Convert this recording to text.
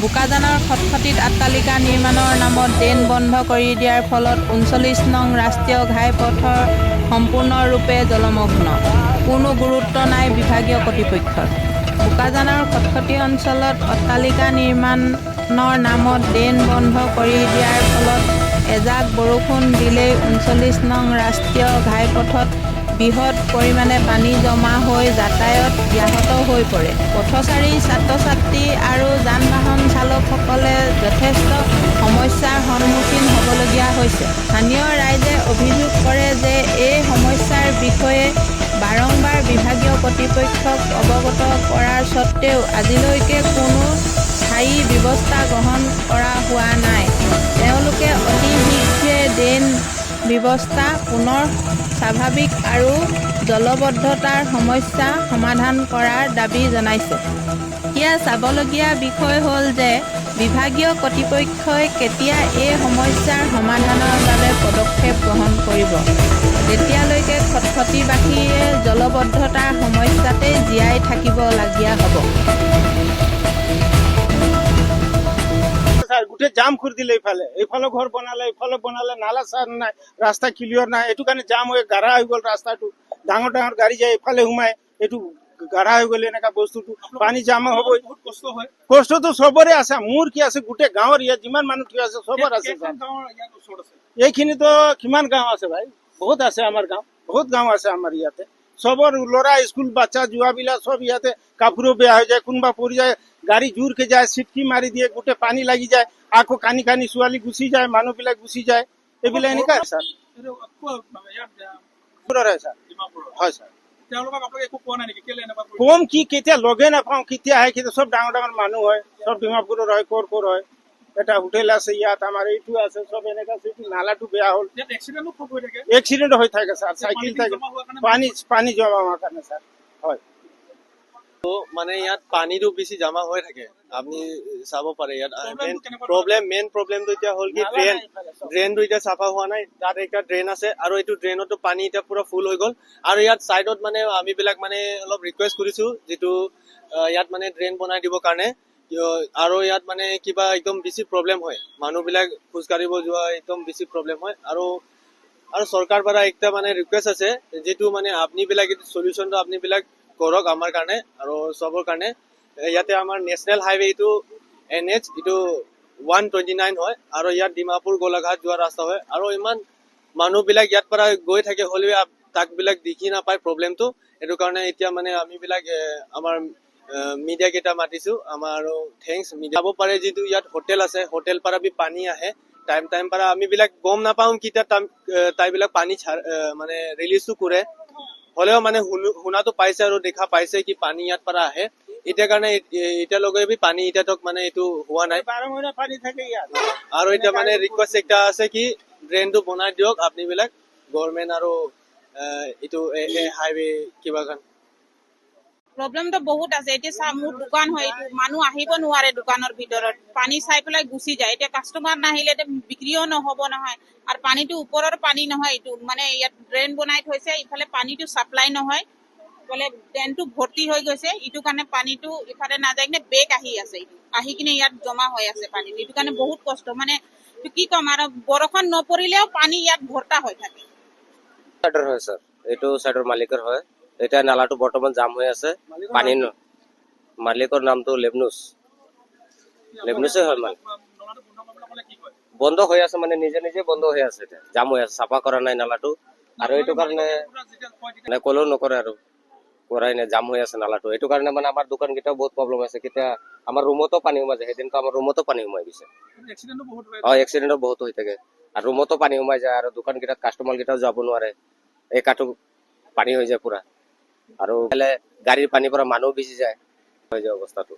বোকাজানৰ খটখটিত অট্টালিকা নিৰ্মাণৰ নামত ড্ৰেইন বন্ধ কৰি দিয়াৰ ফলত ৩৯ নং ৰাষ্ট্ৰীয় ঘাইপথৰ সম্পূৰ্ণৰূপে জলমগ্ন। কোনো গুৰুত্ব নাই বিভাগীয় কৰ্তৃপক্ষৰ। বোকাজানৰ খটখটি অঞ্চলত অট্টালিকা নিৰ্মাণৰ নামত ড্ৰেইন বন্ধ কৰি দিয়াৰ ফলত এজাক বৰষুণ দিলেই ৩৯ নং ৰাষ্ট্ৰীয় ঘাইপথত বৃহৎ পৰিমাণে পানী জমা হৈ যাতায়াত ব্যাহত হৈ পৰে। পথচাৰী, ছাত্ৰ-ছাত্ৰী আৰু যান-বাহন চালকসকলে যথেষ্ট সমস্যাৰ সন্মুখীন হ'বলগীয়া হৈছে। স্থানীয় ৰাইজে অভিযোগ কৰে যে এই সমস্যাৰ বিষয়ে বাৰংবাৰ বিভাগীয় কৰ্তৃপক্ষক অৱগত কৰাৰ স্বত্ত্বেও আজিলৈকে কোনো স্থায়ী ব্যৱস্থা গ্ৰহণ কৰা হোৱা নাই। তেওঁলোকে অতি শীঘ্ৰে ড্ৰেইন ব্যৱস্থা পুনৰ স্বাভাৱিক আৰু জলবদ্ধতাৰ সমস্যা সমাধান কৰাৰ দাবী জনাইছে। এতিয়া চাবলগীয়া বিষয় হ'ল যে বিভাগীয় কৰ্তৃপক্ষই কেতিয়া এই সমস্যাৰ সমাধানৰ বাবে পদক্ষেপ গ্ৰহণ কৰিব। তেতিয়ালৈকে খটখটিবাসীয়ে জলবদ্ধতাৰ সমস্যাতেই জীয়াই থাকিবলগীয়া হ'ব। গোটেই জাম কৰি দিলে এইফালে ঘৰ বনালে, এইফালে বনালে, নালা চাৰ নাই, ৰাস্তা ক্লিয়াৰ নাই। এইটো কাৰণে জাম হৈ গাঢ়া হৈ গ'ল ৰাস্তাটো। ডাঙৰ ডাঙৰ গাড়ী যায়, এইফালে সোমাই, এইটো গাঢ়া হৈ গ'লে এনেকা বস্তুটো পানী জামা হ'ব। বহুত কষ্ট হয়। কষ্টটো চবৰে আছে, মোৰ কি আছে, গোটেই গাঁৱৰ ইয়াত যিমান মানুহ থিয় আছে চবৰ আছে। এইখিনিতো কিমান গাঁও আছে ভাই, বহুত আছে আমাৰ গাঁও, বহুত গাঁও আছে আমাৰ ইয়াতে। চবৰ ল'ৰা স্কুল বাচ্চা যোৱাবিলাক চব ইয়াতে কাপোৰো বেয়া হৈ যায়, কোনোবা পৰি যায়, গাড়ী জোৰকে যায়, চিটকি মাৰি দিয়ে, গোটেই পানী লাগি যায়, আকৌ কানি কানি ছোৱালী গুচি যায়, মানুহবিলাক গুচি যায়, এইবিলাক এনেকা ছাৰ। হয় ছাৰ। কম কি কেতিয়া লগে নাপাওঁ, কেতিয়া আহে, কেতিয়া চব ডাঙৰ ডাঙৰ মানুহ হয়, চব ডিমাপুৰৰ হয়, কৰ হয়। এটা হোটেল আছে ইয়াত, আমাৰ এইটো আছে, চব এনেকা নালাটো বেয়া হ'ল, এক্সিডেণ্ট হৈ থাকে ছাৰ। চাইকেল থাকে, পানী জমা হোৱাৰ কাৰণে ছাৰ। হয়, মানে ইয়াত পানীটো বেছি জমা হৈ থাকে, আপুনি চাব পাৰে। ইয়াত মেইন প্ৰব্লেমটো এতিয়া হ'ল কি ড্ৰেইনটো এতিয়া চাফা হোৱা নাই। তাত একটা ড্ৰেইন আছে আৰু এইটো ড্ৰেইনতো পানী এতিয়া পুৰা ফুল হৈ গ'ল। আৰু ইয়াত চাইডত মানে আমি বিলাক মানে অলপ ৰিকুৱেষ্ট কৰিছো, যিটো ইয়াত মানে ড্ৰেইন বনাই দিবৰ কাৰণে। আৰু ইয়াত মানে কিবা একদম বেছি প্ৰব্লেম হয়, মানুহবিলাক খোজকাঢ়িব যোৱা একদম বেছি প্ৰব্লেম হয়। আৰু চৰকাৰ পৰা একটা মানে ৰিকুৱেষ্ট আছে, যিটো মানে আপুনি বিলাক চলিউশ্যনটো আপুনি বিলাক কৰক আমাৰ কাৰণে আৰু চবৰ কাৰণে। ইয়াতে আমাৰ নেশ্যনেল হাইৱে এইটো NH এইটো 129 হয়, আৰু ইয়াত ডিমাপুৰ গোলাঘাট যোৱা ৰাস্তা হয়। আৰু ইমান মানুহবিলাক ইয়াৰ পৰা গৈ থাকে, হ'লেও তাক বিলাক দেখি নাপায় প্ৰব্লেমটো। এইটো কাৰণে এতিয়া মানে আমি বিলাক আমাৰ মিডিয়া কেইটা মাতিছো, আমাৰ থেংকছ মিডিয়া। যাব পাৰে যিটো ইয়াত হোটেল আছে, হোটেল পৰা পানী আহে টাইম পৰা, আমি বিলাক গম নাপাওঁ কেতিয়া তাইবিলাক পানী মানে ৰিলিজটো কৰে। হ'লেও মানে শুনাটো পাইছে আৰু দেখা পাইছে কি পানী ইয়াত পৰা আহে। এতিয়া কাৰণে এতিয়ালৈকে পানী এতিয়াতো মানে এইটো হোৱা নাই। 12 মহিনা পানী থাকে ইয়াত। আৰু এতিয়া মানে ৰিকুৱেষ্ট একটা আছে কি ড্ৰেইনটো বনাই দিয়ক আপুনি বিলাক, গভৰ্ণমেণ্ট আৰু এইটো হাইৱে কিবা কাৰণে। প্ৰব্লেমটো বহুত আছে। এতিয়া চা, মোৰ দোকান হয়, এইটো মানুহ আহিব নোৱাৰে দোকানৰ ভিতৰত, পানী চাই পেলাই গুচি যায়। এতিয়া কাষ্টমাৰ নাহিলে বিক্ৰীও নহ'ব নহয়। আৰু পানীটো ওপৰৰ পানী নহয়, এইটো মানে ইয়াত ড্ৰেইন বনাই থৈছে, ইফালে পানীটো চাপ্লাই নহয়, ইফালে ড্ৰেইনটো ভৰ্তি হৈ গৈছে। এইটো কাৰণে পানীটো ইফালে নাযায় কিনে বেগ আহি আছে, আহি কিনে ইয়াত জমা হৈ আছে পানী। এইটো কাৰণে বহুত কষ্ট, মানে কি ক'ম আৰু, বৰষুণ নপৰিলেও পানী ইয়াত ভৰ্তা হৈ থাকে। হয় স্যাৰ, এইটো সাইডৰ মালিকৰ হয়। এতিয়া নালাটো বৰ্তমান জাম হৈ আছে, পানী মালিকৰ নামটো লেবনুছে হয়। মানে বন্ধ হৈ আছে, মানে নিজে নিজে বন্ধ হৈ আছে, এতিয়া জাম হৈ আছে, চাফা কৰা নাই নালাটো। আৰু এইটো কাৰণে মানে ক'লেও নকৰে আৰু কৰাই নাই, জাম হৈ আছে নালাটো। এইটো কাৰণে মানে আমাৰ দোকান কেইটাও বহুত প্ৰব্লেম আছে। কেতিয়া আমাৰ ৰুমতো পানী সোমাই যায়, সেইদিনটো আমাৰ ৰুমতো পানী সোমাই গৈছে। এক্সিডেণ্টো বহুত হৈ থাকে, আৰু ৰুমতো পানী সোমাই যায়, আৰু দোকান কেইটাত কাষ্টমাৰ কেইটাও যাব নোৱাৰে, একাটো পানী হৈ যায় পুৰা। আৰু গাড়ীৰ পানীৰ পৰা মানুহ বেচি যায়, হৈ যায় অৱস্থাটো।